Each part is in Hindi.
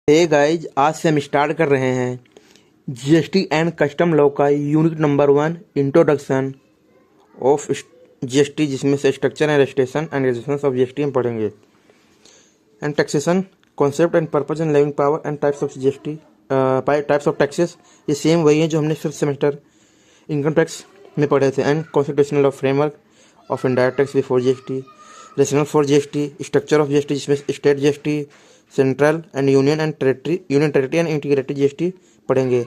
हे गाइज, आज से हम स्टार्ट कर रहे हैं जीएसटी एंड कस्टम लॉ का unit number 1 introduction of GST, जिसमें से structure and registration and registration of GST हम पढ़ेंगे। And taxation concept and purpose and living power and types of GST, types of taxes, ये सेम वही है जो हमने फिफ्थ सेमेस्टर इनकम टैक्स में पढ़े थे। And constitutional of framework of indirect tax before GST, rational for GST, structure of GST जिसमें state GST, central and union territory and integrated GST पढ़ेंगे।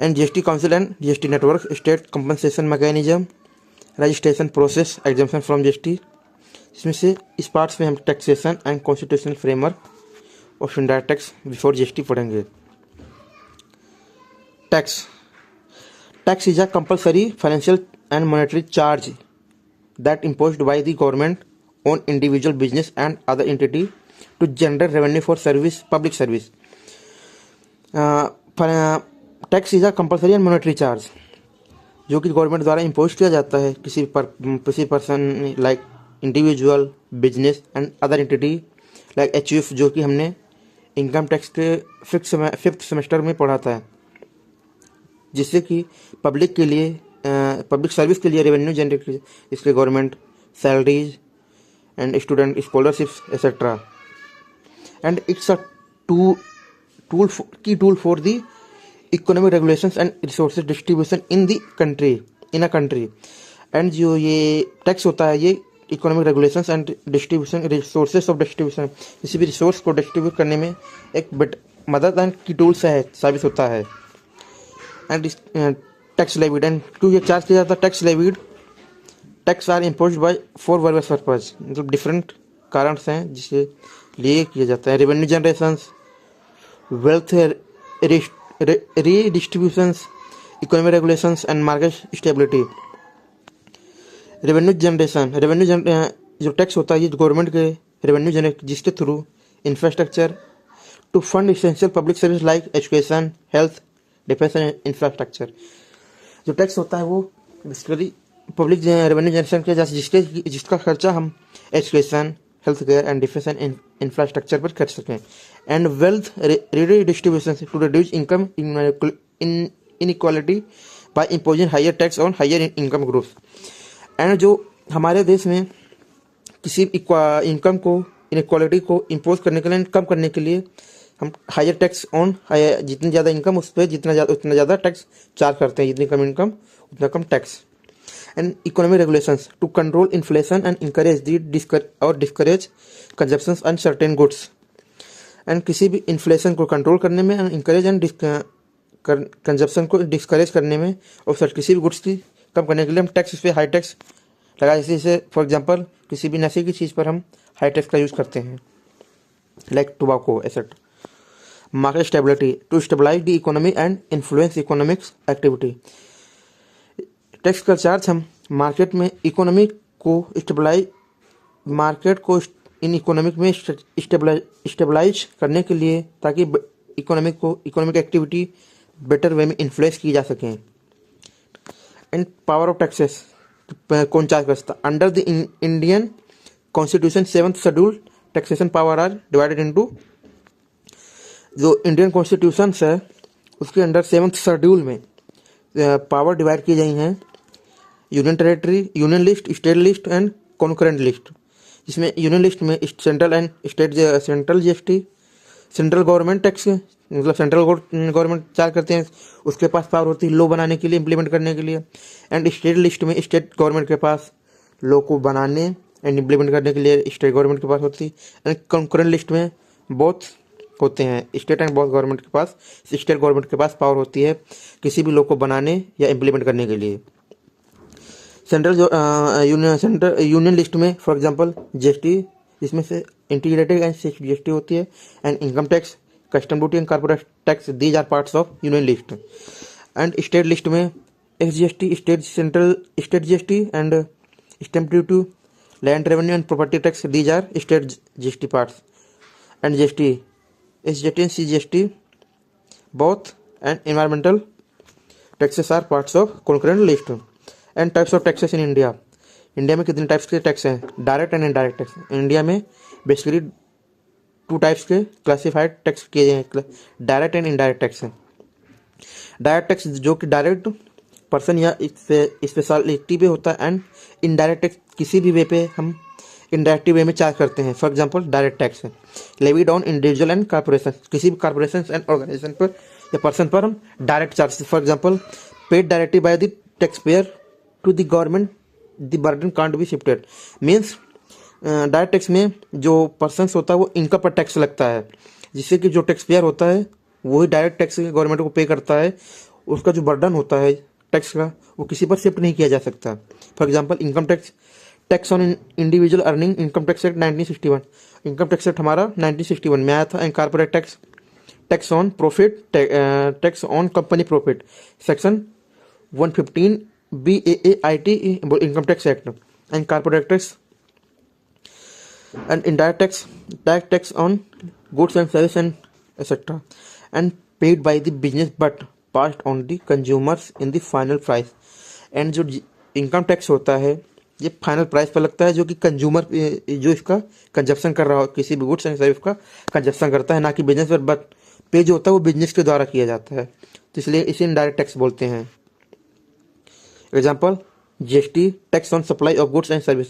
And GST council and GST network, state compensation mechanism, registration process, exemption from GST, इसमें से इस पार्ट्स में हम taxation and constitutional framework of indirect tax before GST पढ़ेंगे। Tax is a compulsory financial and monetary charge that imposed by the government on individual business and other entity to generate revenue for public service. Tax is a compulsory and monetary charge जो कि गवर्नमेंट द्वारा इम्पोज किया जाता है किसी person like individual, business and other entity like HUF, जो कि हमने इनकम टैक्स के फिफ्थ सेमेस्टर में पढ़ा था, जिससे कि पब्लिक के लिए पब्लिक सर्विस के लिए रेवेन्यू जनरेट किया, इसलिए government salaries and student scholarships etcetera. And it's a tool for the economic regulations and resources distribution in a country. And जो ये टैक्स होता है, ये economic regulations and distribution, resources of distribution, किसी भी रिसोर्स को डिस्ट्रीब्यूट करने में एक मदद एंड की टूल से साबित होता है। एंड टैक्स लेविड, एंड क्यों ये चार्ज किया जाता है tax levied, tax are imposed by for various purpose, मतलब डिफरेंट कारण हैं जिसके लिए किया जाता है। Revenue generation, wealth redistribution, economic regulations and market stability. Revenue जो टैक्स होता है ये गवर्नमेंट के रेवेन्यू जनरेट, जिसके through infrastructure to fund essential public service like education, health, defence and infrastructure. जो टैक्स होता है वो बेसिकली पब्लिक रेवेन्यू जनरेशन किया जाता है जिसका खर्चा हम education, health care and defence and infrastructure पर कर सकें। And wealth redistribution to reduce income inequality by imposing higher tax on higher income groups. And जो हमारे देश में किसी इनकम को, इनइक्वालिटी को इम्पोज करने के लिए, कम करने के लिए हम हायर टैक्स ऑन जितनी ज़्यादा इनकम उस पर उतना ज़्यादा टैक्स चार्ज करते हैं, जितनी कम इनकम उतना कम tax. And economic regulations to control inflation and encourage discourage consumption and certain goods. And किसी भी इन्फ्लेशन को कंट्रोल करने में, इंकरेज एंड कंजप्शन को डिस्करेज करने में, और किसी भी गुड्स की कम करने के लिए हम टैक्स पे हाई टैक्स लगा, जैसे फॉर एग्जांपल किसी भी नशे की चीज़ पर हम हाई टैक्स का यूज़ करते हैं like tobacco etcetera. Market stability to stabilise the economy and influence economics activity. Tax का चार्ज हम मार्केट में इकोनॉमी को इन इकोनॉमिक में स्टेबलाइज करने के लिए, ताकि इकोनॉमिक एक्टिविटी बेटर वे में इन्फ्लुएंस की जा सकें। एंड पावर ऑफ टैक्सेस कौन चार्ज कर सकता? Under the Indian constitution 7th schedule taxation power are divided into, जो इंडियन कॉन्स्टिट्यूशन है उसके अंडर 7th शेड्यूल में पावर डिवाइड की गई हैं union territory, union list, state list and concurrent list. जिसमें यूनियन लिस्ट में central and state, central GST, central government tax, मतलब सेंट्रल गवर्नमेंट चार्ज करते हैं, उसके पास पावर होती है लॉ बनाने के लिए, इम्प्लीमेंट करने के लिए। एंड स्टेट लिस्ट में स्टेट गवर्नमेंट के पास लॉ को बनाने एंड इम्प्लीमेंट करने के लिए स्टेट गवर्नमेंट के पास होती है। एंड कॉन्करेंट लिस्ट में बोथ होते हैं, स्टेट एंड बोथ गवर्नमेंट के पास, स्टेट गवर्नमेंट के पास पावर होती है किसी भी लॉ को बनाने या इम्प्लीमेंट करने के लिए। यूनियन लिस्ट में फॉर एग्जांपल जीएसटी, जिसमें से इंटीग्रेटेड एंड फिक्स्ड जीएसटी होती है, and income tax, custom duty and corporate tax, these are parts of union list. And state list में SGST, state GST and stamp duty, land revenue and property tax, these are state GST parts. And GST, SGST and CGST both and environmental taxes are parts of concurrent list. And types of taxes in India. India में कितने टाइप्स के टैक्स हैं? Direct and indirect tax. India में बेसिकली टू टाइप्स के क्लासिफाइड टैक्स किए गए हैं, डायरेक्ट एंड इनडायरेक्ट टैक्स हैं। डायरेक्ट टैक्स जो कि डायरेक्ट पर्सन या स्पेशलिटी पे होता है, एंड इनडायरेक्ट टैक्स किसी भी वे पे हम इनडायरेक्ट वे में चार्ज करते हैं। फॉर एग्जांपल डायरेक्ट टैक्स है levied on individual and corporation, किसी भी कॉर्पोरेशन एंड ऑर्गेनाइजेशन पर या पर्सन पर हम direct charge, for example paid directly by the tax payer to the government, the burden can't be shifted. Means direct tax में जो पर्सन होता है वो इनकम पर टैक्स लगता है, जिससे कि जो टैक्स पेयर होता है वही डायरेक्ट टैक्स गवर्नमेंट को पे करता है। उसका जो बर्डन होता है टैक्स का वो किसी पर शिफ्ट नहीं किया जा सकता। For example income tax, tax on individual earning, income tax act 1961, income tax act हमारा 1961 में आया था। And corporate tax, tax on profit, tax on company profit, section 115 BAAIT income tax act. And corporate tax and indirect tax, direct tax on goods and service and etc. and paid by the business but passed on the consumers in the final price. and जो इनकम टैक्स होता है ये फाइनल प्राइस पर लगता है, जो कि कंज्यूमर जो इसका कंजप्शन कर रहा हो, किसी भी गुड्स एंड सर्विस का कंजप्शन करता है, ना कि बिजनेस पर, बट पे जो होता है वो बिजनेस के द्वारा किया जाता है, तो इसलिए इसे इनडायरेक्ट टैक्स बोलते हैं। Example GST, tax on supply of goods and service.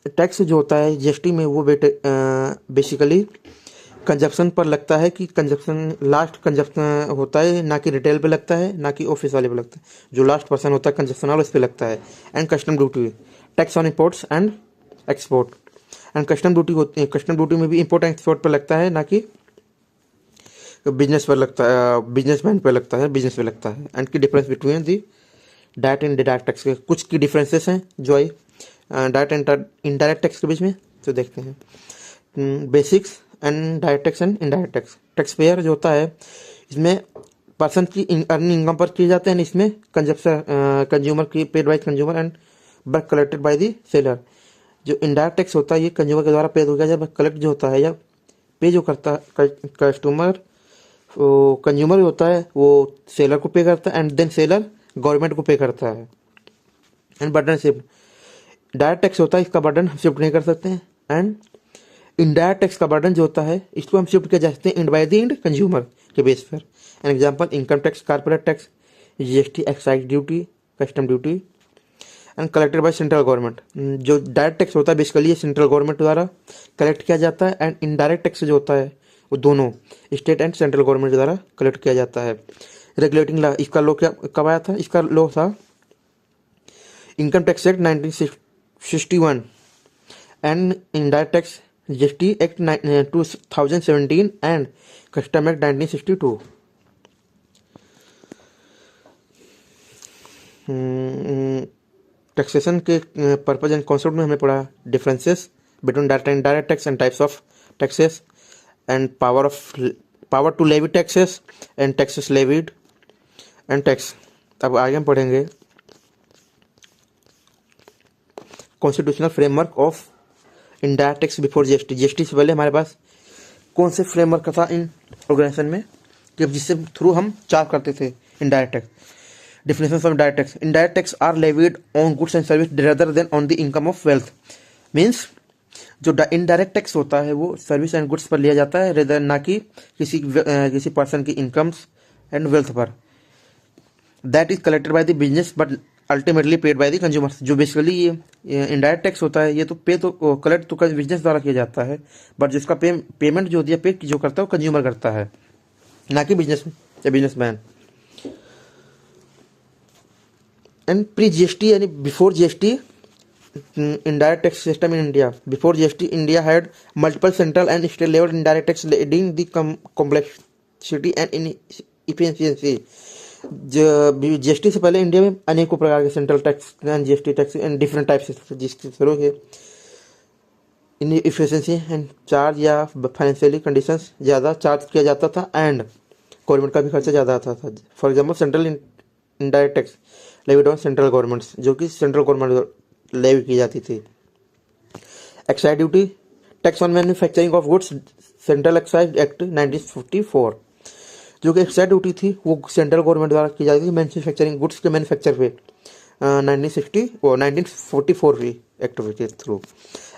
Tax जो होता है GST में वो बेसिकली कंजप्शन पर लगता है, कि कंजप्शन लास्ट कंजप्शन होता है, ना कि रिटेल पे लगता है, ना कि ऑफिस वाले पे लगता है, जो लास्ट पर्सन होता है कंजप्शन वाला उस पर लगता है। And custom duty, tax on imports and export. And custom duty होती है, कस्टम ड्यूटी में भी इम्पोर्ट एंड एक्सपोर्ट पर लगता है, ना कि बिजनेस पर लगता है, बिजनेसमैन पे लगता है, बिजनेस पे लगता है। एंड की difference between the direct and indirect tax के कुछ की डिफरेंसेस हैं जो आई डायरेक्ट एंड इनडायरेक्ट टैक्स के बीच में, तो देखते हैं। Basics and direct tax and indirect tax. Tax payer जो होता है इसमें पर्सन की अर्निंग इनकम पर किए जाते हैं, इसमें कंज्यूमर की paid by consumer and but collected by the seller. जो इनडायरेक्ट टैक्स होता है ये कंज्यूमर के द्वारा पे हो गया, जब कलेक्ट जो होता है या पे जो करता है कस्टमर, कंज्यूमर होता है वो सेलर को पे करता है, एंड देन सेलर गवर्नमेंट को पे करता है। And burden shift, direct tax होता है इसका बर्डन हम शिफ्ट नहीं कर सकते हैं, एंड इनडायरेक्ट टैक्स का बर्डन जो होता है इसको हम शिफ्ट किया जा सकते हैं end by the end consumer के बेस पर। An example income tax, corporate tax, GST, excise duty, custom duty and collected by central government. जो डायरेक्ट टैक्स होता है बेसिकली ये सेंट्रल गवर्नमेंट द्वारा कलेक्ट किया जाता है, एंड इनडायरेक्ट टैक्स जो होता है वो दोनों स्टेट एंड सेंट्रल गवर्नमेंट द्वारा कलेक्ट किया जाता है। रेगुलेटिंग लॉ, इसका लॉ क्या कब आया था? इसका लॉ था income tax act 1961 and indirect tax GST act 2017 and custom act 1962। Taxation के पर्पज एंड कॉन्सेप्ट में हमें पढ़ा differences between direct and indirect tax and types of taxes and power to levy taxes and taxes levied and tax. अब आगे हम पढ़ेंगे constitutional framework of indirect tax before GST। GST से पहले हमारे पास कौन से फ्रेमवर्क था इन ऑर्गेनाइजेशन में कि जिससे थ्रू हम चार्ज करते थे indirect tax. Definition of indirect tax, indirect tax are levied on goods and service rather than on the income of wealth. Means जो इनडायरेक्ट टैक्स होता है वो सर्विस एंड गुड्स पर लिया जाता है, रेदर ना कि किसी पर्सन की इनकम्स एंड वेल्थ पर। That is collected by the business but ultimately paid by the consumer. जो बेसिकली ये इनडायरेक्ट टैक्स होता है ये तो पे तो कलेक्ट तो बिजनेस द्वारा किया जाता है, बट जिसका पेमेंट जो होती है पे जो करता है वो कंज्यूमर करता है, ना कि बिजनेसमैन। एंड प्री GST यानी before GST indirect tax system in India. Before GST, India had multiple central and state level indirect tax, leading the complexity and inefficiency. GST से पहले इंडिया में अनेकों प्रकार के central tax and GST tax and different types जिसके थ्रू के इनएफिशिएंसी एंड चार्ज या फाइनेंशियली कंडीशंस ज़्यादा चार्ज किया जाता था, एंड गवर्नमेंट का भी खर्चा ज़्यादा आता था। For example central indirect tax levied on central governments, जो कि सेंट्रल गवर्नमेंट लेवी की जाती थी। Excise duty, tax on manufacturing of goods, central excise act 1954। जो कि एक्साइज ड्यूटी थी वो सेंट्रल गवर्नमेंट द्वारा की जाती थी मैन्युफैक्चरिंग गुड्स के मैन्युफैक्चर पे 1944 एक्ट के through.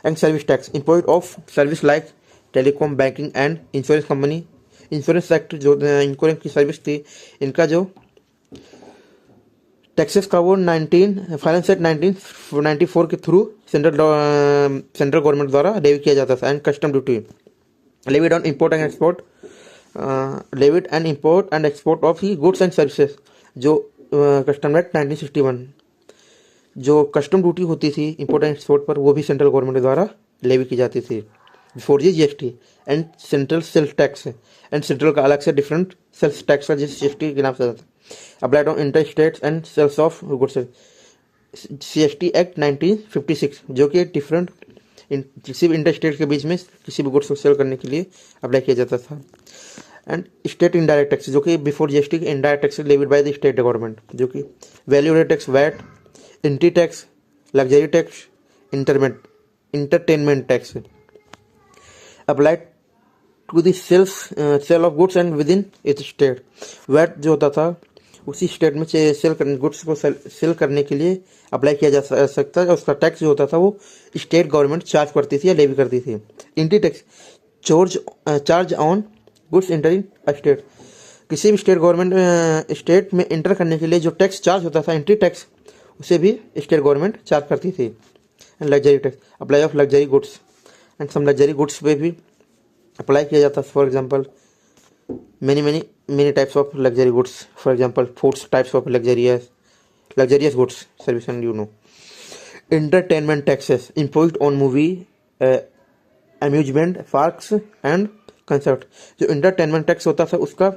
And service tax, import of service like telecom, banking and insurance company, insurance sector जो इंश्योरेंस की सर्विस थी, इनका जो टैक्सेस का वो 1994 के थ्रू सेंट्रल गवर्नमेंट द्वारा लेवी किया जाता था। And custom duty levied on import and export, levied and import and export of he goods and services, जो कस्टम एक्ट 1961, जो कस्टम ड्यूटी होती थी इम्पोर्ट एंड एक्सपोर्ट पर, वो भी सेंट्रल गवर्नमेंट द्वारा लेवी की जाती थी। Before GST and central sales tax, and central का अलग से डिफरेंट सेल्स टैक्स का जिस जीएसटी के नाम से आता है, applied on inter states and sales of goods, CST act 1956, जो कि डिफरेंट किसी भी इंटर स्टेट के बीच में किसी भी गुड्स को सेल करने के लिए अप्लाई किया जाता था। एंड स्टेट इनडायरेक्ट टैक्स, जो कि बिफोर जीएसटी के indirect tax levied by the state government, जो कि value added tax, VAT, entry tax, luxury tax, entertainment tax applied to the sale of goods and within it state. VAT जो होता था उसी स्टेट में सेल करने गुड्स को सेल करने के लिए अप्लाई किया जा सकता है, और उसका टैक्स जो होता था वो स्टेट गवर्नमेंट चार्ज करती थी या लेवी करती थी। Entry tax charge on goods enter in state, किसी भी स्टेट गवर्नमेंट स्टेट में एंटर करने के लिए जो टैक्स चार्ज होता था एंट्री टैक्स, उसे भी स्टेट गवर्नमेंट चार्ज करती थी। And luxury tax apply of luxury goods, and some luxury goods पे भी अप्लाई किया जाता है। For example many types of luxury goods, for example foods, types of luxurious goods, service, and entertainment taxes imposed on movie, amusement parks and concert। जो entertainment tax होता था उसका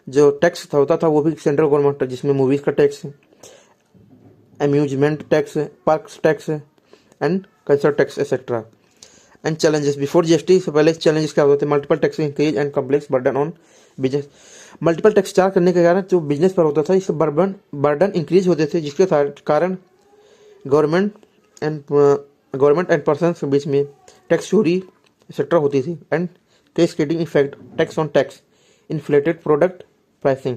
जो टैक्स होता था वो भी सेंट्रल गवर्नमेंट, जिसमें मूवीज का tax, amusement tax, parks tax and concert tax etcetera. And challenges before GST से पहले चैलेंजेस क्या होते थे? Multiple tax increase and complex burden on business. Multiple tax charge करने के कारण जो बिजनेस पर होता था इससे बर्डन इंक्रीज होते थे, जिसके कारण गवर्नमेंट एंड पर्सन के बीच में टैक्स चोरी एक्सेट्रा होती थी। And cascading effect tax on tax, inflated product pricing.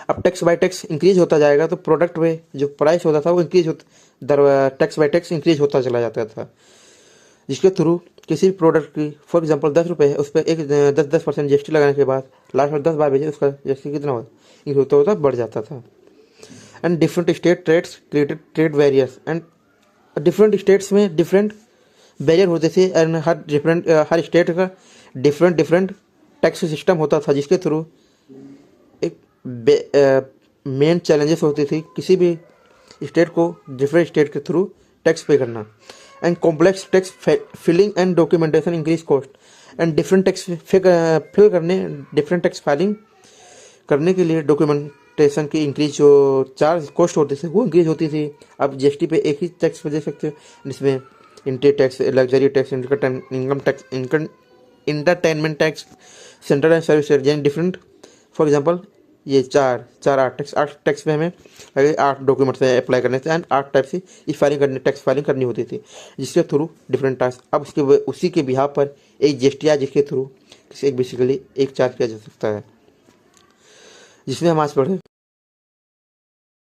अब टैक्स बाय टैक्स इंक्रीज होता जाएगा तो प्रोडक्ट में जो प्राइस होता था वो टैक्स बाय टैक्स इंक्रीज होता चला जाता था, जिसके थ्रू किसी भी प्रोडक्ट की फॉर एग्जांपल 10 रुपये है, उस पर एक 10% जीएसटी लगाने के बाद लास्ट में 10 बार भेजे उसका जीएसटी कितना होता बढ़ जाता था। And different state trades created trade barriers, and different states में डिफरेंट बैरियर होते थे, एंड हर स्टेट का डिफरेंट टैक्स सिस्टम होता था, जिसके थ्रू एक मेन चैलेंजेस होती थी किसी भी स्टेट को डिफरेंट स्टेट के थ्रू टैक्स पे करना। And complex tax filing and documentation increase cost, and different tax different tax filing करने के लिए डॉक्यूमेंटेशन की इंक्रीज जो चार्ज कॉस्ट होते थे वो इंक्रीज होती थी। आप जीएसटी पे एक ही टैक्स पे दे सकते हो, जिसमें entry tax, luxury tax, income tax, entertainment tax, central and service tax, different. For example ये आठ टैक्स में हमें 8 डॉक्यूमेंट्स अप्लाई करने थे, एंड 8 टाइप से टैक्स फाइलिंग करनी होती थी, जिसके थ्रू डिफरेंट टैक्स। अब उसी के बिहाफ पर एक जीएसटी है, जिसके थ्रू बेसिकली एक चार्ज किया जा सकता है, जिसमें हम आज पढ़े